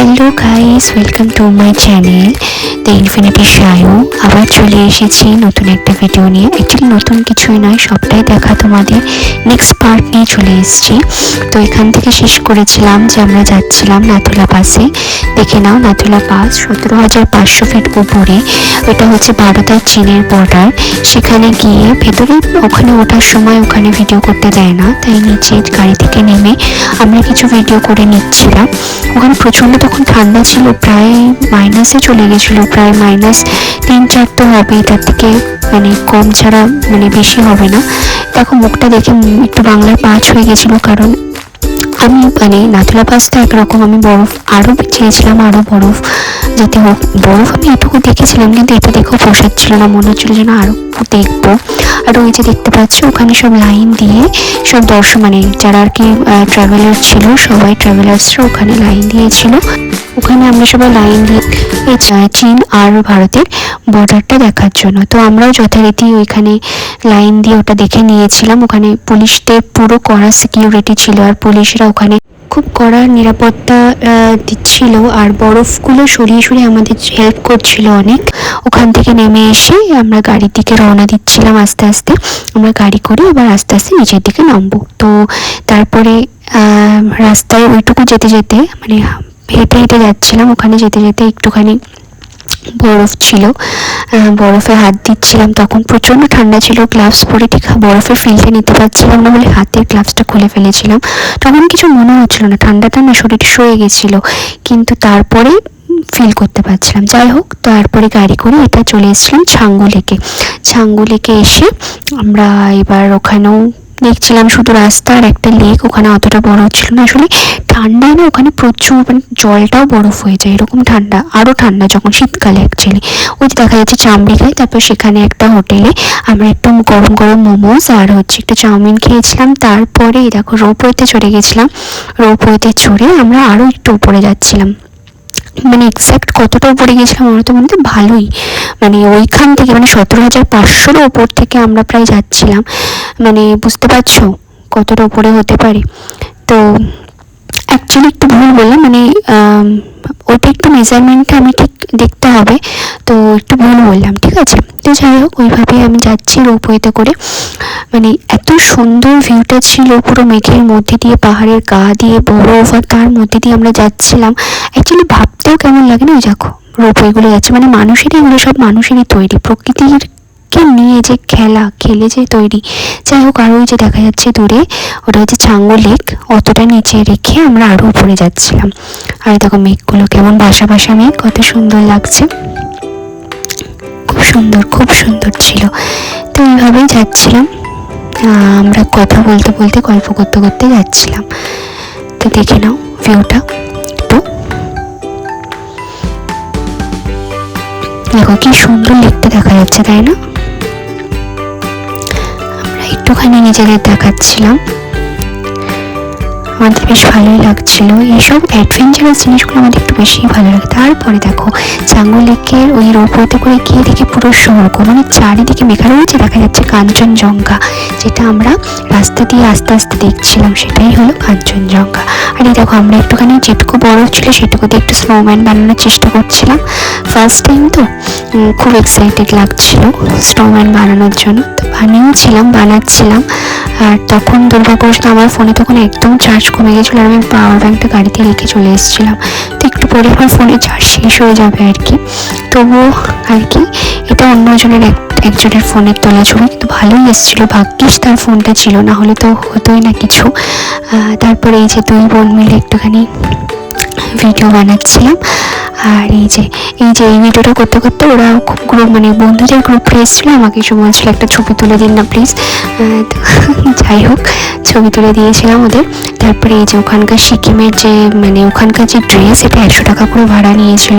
Hello guys, welcome to my channel the Infinity Sayu. আবার চলে এসেছি নতুন একটা ভিডিও নিয়ে। অ্যাকচুয়ালি নতুন কিছুই নয়, সবটাই দেখা তোমাদের নেক্সট পার্ট নিয়ে চলে এসেছি। তো এখান থেকে শেষ করেছিলাম যে আমরা যাচ্ছিলাম নাথুলা পাসে। দেখে নাও, নাথুলা পাস 17,500 ফিট উপরে। ওটা হচ্ছে ভারত আর চীনের বর্ডার। সেখানে গিয়ে ভেতরে ওখানে ওঠার সময় ওখানে ভিডিও করতে দেয় না, তাই নিচে গাড়ি থেকে নেমে আমরা কিছু ভিডিও করে নিচ্ছিলাম। ওখানে প্রচণ্ড তখন ঠান্ডা ছিল, প্রায় মাইনাসে চলে গেছিলো, প্রায় -3-4 তো হবে, তার থেকে মানে কম ছাড়া মানে বেশি হবে না। দেখো মুখটা দেখে একটু বাংলার পাঁচ হয়ে গেছিলো, কারণ আমি মানে নাথুলা পাসটা একরকম, আমি বরফ আরও চেয়েছিলাম, আরও বরফ যাতে হোক। বরফ আমি এটুকু দেখেছিলাম, কিন্তু এটা দেখেও পোষাচ্ছিল না, মনে হচ্ছিল যেন আরও দেখবো। আর ওই যে দেখতে পাচ্ছি ওখানে সব লাইন দিয়ে সব দর্শক মানে যারা আর কি ট্রাভেলার ছিল, সবাই ট্রাভেলার্সরা ওখানে লাইন দিয়েছিল। ওখানে আমরা সবাই লাইন দিয়ে চীন আর ভারতের বর্ডারটা দেখার জন্য। তো আমরাও যথারীতি ওইখানে লাইন দিয়ে ওটা দেখে নিয়েছিলাম। ওখানে পুলিশদের পুরো কড়া সিকিউরিটি ছিল, আর পুলিশরা ওখানে খুব কড়া নিরাপত্তা দিচ্ছিল, আর বরফগুলো সরিয়ে সরিয়ে আমাদের হেল্প করছিল অনেক। ওখান থেকে নেমে এসে আমরা গাড়ির দিকে রওনা দিচ্ছিলাম আস্তে আস্তে। আমরা গাড়ি করে আবার আস্তে আস্তে নিচের দিকে নামবো। তো তারপরে রাস্তায় ওইটুকু যেতে যেতে মানে হেঁটে হেঁটে যাচ্ছিলাম। ওখানে যেতে যেতে একটুখানি বরফ ছিল, বরফে হাত দিচ্ছিলাম। তখন প্রচণ্ড ঠান্ডা ছিল, গ্লাভস পরে ঠিক বরফের ফিলটা নিতে পারছিলাম না বলে হাতের গ্লাভসটা খুলে ফেলেছিলাম। তখন কিছু মনে হচ্ছিল না, ঠান্ডাটা না শরীর সয়ে গেছিলো, কিন্তু তারপরে ফিল করতে পারছিলাম। যাই হোক, তারপরে গাড়ি করে এটা চলে এসেছিলাম ছাঙ্গু লেকে। ছাঙ্গু লেকে এসে আমরা এবার ওখানেও দেখছিলাম শুধু রাস্তা আর একটা লেক। ওখানে অতটা বরফ ছিল না, আসলে ঠান্ডায় না ওখানে প্রচুর মানে জলটাও বরফ হয়ে যায়, এরকম ঠান্ডা, আরও ঠান্ডা যখন শীতকালে অ্যাকচুয়ালি। ওই যে দেখা যাচ্ছে চামড়িঘাই। তারপর সেখানে একটা হোটেলে আমরা একটু গরম গরম মোমোজ আর হচ্ছে একটু চাউমিন খেয়েছিলাম। তারপরে দেখো রোপওয়েতে চড়ে গেছিলাম। রোপওয়েতে চড়ে আমরা আরও একটু উপরে যাচ্ছিলাম। মানে এক্স্যাক্ট কতটা উপরে গেছিলাম আমরা তো মনে হয় ভালোই, মানে ওইখান থেকে মানে 17,500 ওপর থেকে আমরা প্রায় যাচ্ছিলাম। মানে বুঝতে পারছো কতটা উপরে হতে পারে। তো অ্যাকচুয়ালি একটু ভুল বললাম, মানে ওইটা একটু মেজারমেন্টটা আমি ঠিক দেখতে হবে, তো একটু ভুল বললাম, ঠিক আছে। তো যাই হোক, ওইভাবেই আমি যাচ্ছি রোপওয়েতে করে। মানে এত সুন্দর ভিউটা ছিল, পুরো মেঘের মধ্যে দিয়ে, পাহাড়ের গা দিয়ে বরফ, আর তার মধ্যে দিয়ে আমরা যাচ্ছিলাম। অ্যাকচুয়ালি ভাবতেও কেমন লাগে না, ওই দেখো রোপওয়েগুলো যাচ্ছে, মানে মানুষেরই, এগুলো সব মানুষেরই তৈরি, প্রকৃতির কে নিয়ে যে খেলে যে তৈরি। যাই হোক, আর ওই যে দেখা যাচ্ছে দূরে, ওটা হচ্ছে ছাঙ্গু লেক। অতটা নিচে রেখে আমরা আরও উপরে যাচ্ছিলাম। আর দেখো মেঘগুলো কেমন বাসা বাসা মেঘ, কত সুন্দর লাগছে, খুব সুন্দর, খুব সুন্দর ছিল। তো এইভাবেই যাচ্ছিলাম, আমরা কথা বলতে বলতে, গল্প করতে করতে যাচ্ছিলাম। তো দেখে নাও ভিউটা, তো দেখো কি সুন্দর লেকটা দেখা যাচ্ছে, তাই না? আমরা একটুখানি নিজেদের দেখাচ্ছিলাম, আমাদের বেশ ভালোই লাগছিল। এইসব অ্যাডভেঞ্চারাস জিনিসগুলো আমাদের একটু বেশিই ভালো লাগে। তারপরে দেখো ছাঙ্গু লেকের ওই রোপওয়েতে করে গিয়ে দেখি পুরো স্বর্গ, মানে চারিদিকে মেঘা রয়েছে, দেখা যাচ্ছে কাঞ্চনজঙ্ঘা, যেটা আমরা রাস্তা দিয়ে আস্তে আস্তে দেখছিলাম, সেটাই হলো কাঞ্চনজঙ্ঘা। আর এই দেখো আমরা একটুখানি যেটুকু বরফ ছিল সেটুকুতে একটু স্নোম্যান বানানোর চেষ্টা করছিলাম। ফার্স্ট টাইম তো খুব এক্সাইটেড লাগছিল স্নোম্যান বানানোর জন্য, তো বানাচ্ছিলাম। আর তখন দুর্ভাগ্যবশত আমার ফোনে তখন একদম চার্জ কমে গেছিলো, আর আমি পাওয়ার ব্যাঙ্কটা গাড়িতে রেখে চলে এসেছিলাম। তো একটু পরে আমার ফোনে চার্জ শেষ হয়ে যাবে আর কি, তবুও আর কি এটা অন্যজনের একজনের ফোনের তোলা ছবি, কিন্তু ভালোই এসেছিলো। ভাগ্যিস তার ফোনটা ছিল, না হলে তো হতোই না কিছু। তারপরে এই যে দুই বোন মিলে একটুখানি ভিডিও বানাচ্ছিলাম। আর এই যে এই ভিডিওটা করতে করতে ওরা খুব গ্রুপ, মানে বন্ধুদের গ্রুপ এসেছিলো, আমাকে এসে বলছিল একটা ছবি তুলে দিন না প্লিজ। যাই হোক, ছবি তুলে দিয়েছিলাম ওদের। তারপরে এই যে ওখানকার সিকিমের যে মানে ওখানকার যে ড্রেস, এটা 100 টাকা করে ভাড়া নিয়েছিল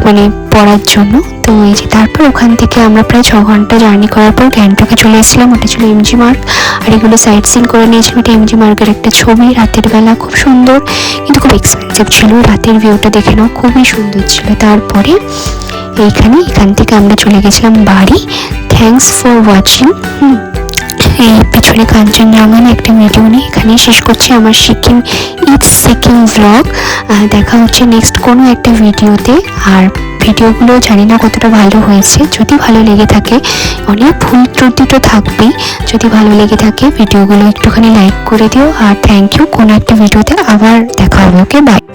মানে পরার জন্য। তো এই যে তারপর ওখান থেকে আমরা প্রায় 6 ঘন্টা জার্নি করার পর গ্যাংটকে চলে এসেছিলাম। ওটা ছিল এমজি মার্গ, আর এগুলো সাইট সিন করে নিয়েছিলাম। এটা এমজি মার্গের একটা ছবি, রাতের বেলা, খুব সুন্দর, কিন্তু খুব এক্সপেন্সিভ ছিল। রাতের ভিউটা দেখে নাও, খুবই সুন্দর ছিল। তারপরে এখান থেকে আমরা চলে গেছিলাম বাড়ি। Thanks for watching. এই পিছনে কাঞ্চনজঙ্ঘার একটা ভিডিও নিয়ে এখানেই শেষ করছি আমার সিকিম ব্লগ। দেখা হচ্ছে নেক্সট কোনো একটা ভিডিওতে। আর ভিডিওগুলো জানি না কতটা ভালো হয়েছে, যদি ভালো লেগে থাকে, অনেক ভুল ত্রুটি তো থাকবেই, যদি ভালো লেগে থাকে ভিডিওগুলো একটুখানি লাইক করে দিও। আর থ্যাংক ইউ, কোনো একটা ভিডিওতে আবার দেখা হবে। ওকে, বাই।